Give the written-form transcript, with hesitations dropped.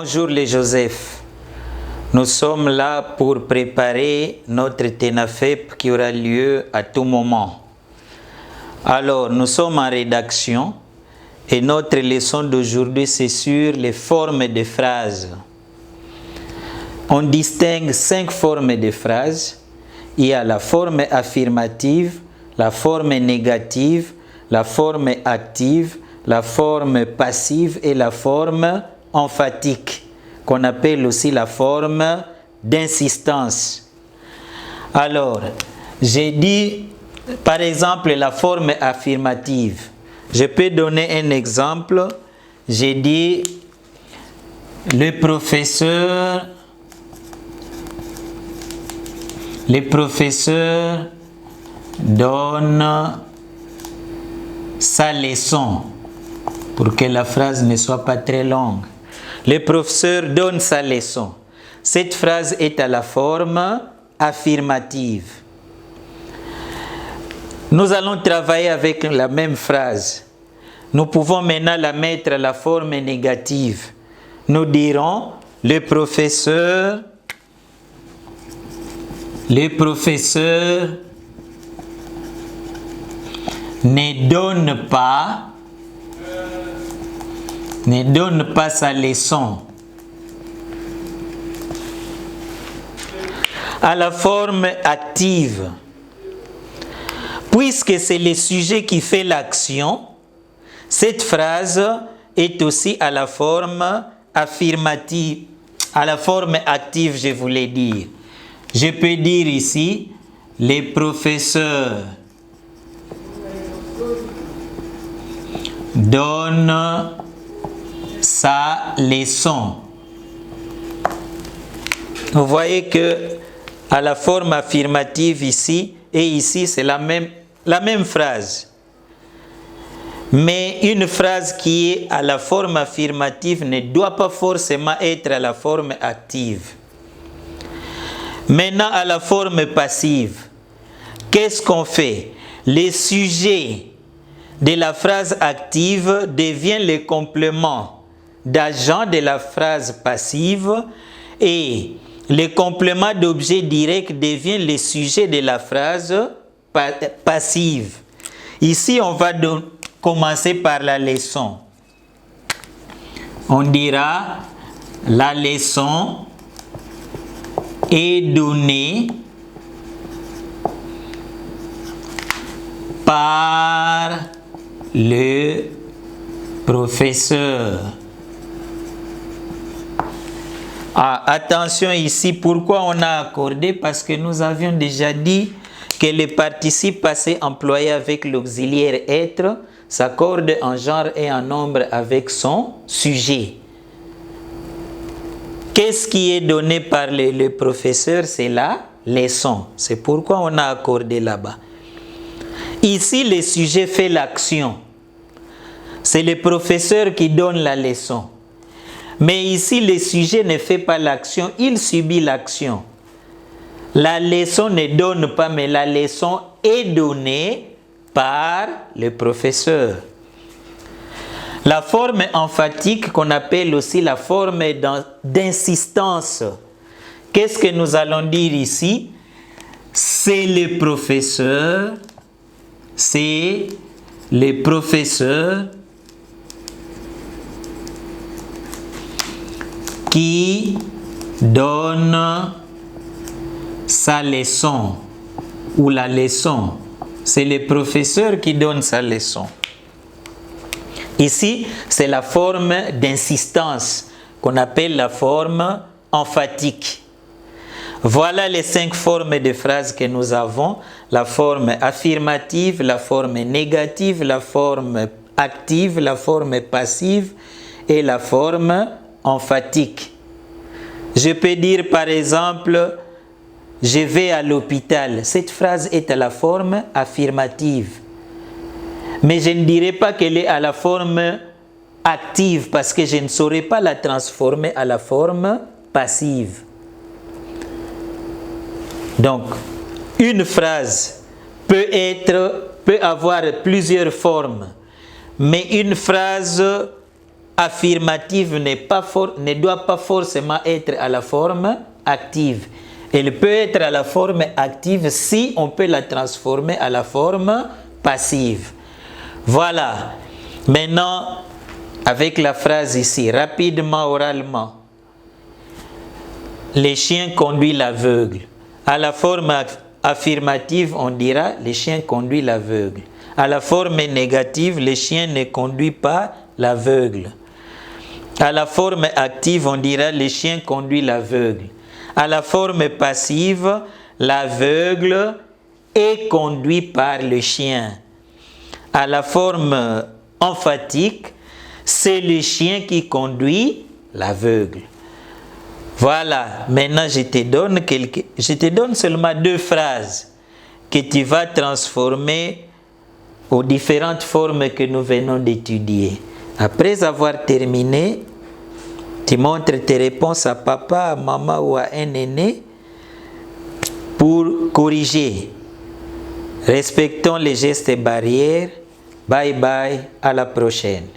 Bonjour les Joseph. Nous sommes là pour préparer notre TENAFEP qui aura lieu à tout moment. Alors, nous sommes en rédaction et notre leçon d'aujourd'hui, c'est sur les formes de phrases. On distingue 5 formes de phrases. Il y a la forme affirmative, la forme négative, la forme active, la forme passive et la forme emphatique, qu'on appelle aussi la forme d'insistance. Alors, j'ai dit, par exemple, la forme affirmative. Je peux donner un exemple. J'ai dit, le professeur donne sa leçon, pour que la phrase ne soit pas très longue. Le professeur donne sa leçon. Cette phrase est à la forme affirmative. Nous allons travailler avec la même phrase. Nous pouvons maintenant la mettre à la forme négative. Nous dirons, le professeur ne donne pas sa leçon. À la forme active, puisque c'est le sujet qui fait l'action, cette phrase est aussi à la forme affirmative, à la forme active, je voulais dire. Je peux dire ici, les professeurs donnent sa leçon. Vous voyez que à la forme affirmative ici et ici, c'est la même phrase. Mais une phrase qui est à la forme affirmative ne doit pas forcément être à la forme active. Maintenant, à la forme passive, qu'est-ce qu'on fait? Le sujet de la phrase active devient le complément d'agent de la phrase passive et le complément d'objet direct devient le sujet de la phrase passive. Ici, on va commencer par la leçon. On dira la leçon est donnée par le professeur. Attention ici, pourquoi on a accordé? Parce que nous avions déjà dit que le participe passé employé avec l'auxiliaire être s'accorde en genre et en nombre avec son sujet. Qu'est-ce qui est donné par le professeur? C'est la leçon. C'est pourquoi on a accordé là-bas. Ici, le sujet fait l'action. C'est le professeur qui donne la leçon. Mais ici, le sujet ne fait pas l'action, il subit l'action. La leçon ne donne pas, mais la leçon est donnée par le professeur. La forme emphatique qu'on appelle aussi la forme d'insistance. Qu'est-ce que nous allons dire ici? C'est le professeur qui donne sa leçon ou la leçon. C'est le professeur qui donne sa leçon. Ici, c'est la forme d'insistance qu'on appelle la forme emphatique. Voilà les 5 formes de phrases que nous avons. La forme affirmative, la forme négative, la forme active, la forme passive et la forme emphatique. Je peux dire par exemple, je vais à l'hôpital. Cette phrase est à la forme affirmative. Mais je ne dirai pas qu'elle est à la forme active parce que je ne saurais pas la transformer à la forme passive. Donc, une phrase peut avoir plusieurs formes, mais une phrase affirmative ne doit pas forcément être à la forme active. Elle peut être à la forme active si on peut la transformer à la forme passive. Voilà. Maintenant, avec la phrase ici, rapidement, oralement. Les chiens conduisent l'aveugle. À la forme affirmative, on dira les chiens conduisent l'aveugle. À la forme négative, les chiens ne conduisent pas l'aveugle. À la forme active, on dira les chiens conduisent l'aveugle. À la forme passive, l'aveugle est conduit par le chien. À la forme emphatique, c'est le chien qui conduit l'aveugle. Voilà, maintenant je te donne seulement 2 phrases que tu vas transformer aux différentes formes que nous venons d'étudier. Après avoir terminé, tu montres tes réponses à papa, à maman ou à un aîné pour corriger. Respectons les gestes barrières. Bye bye, à la prochaine.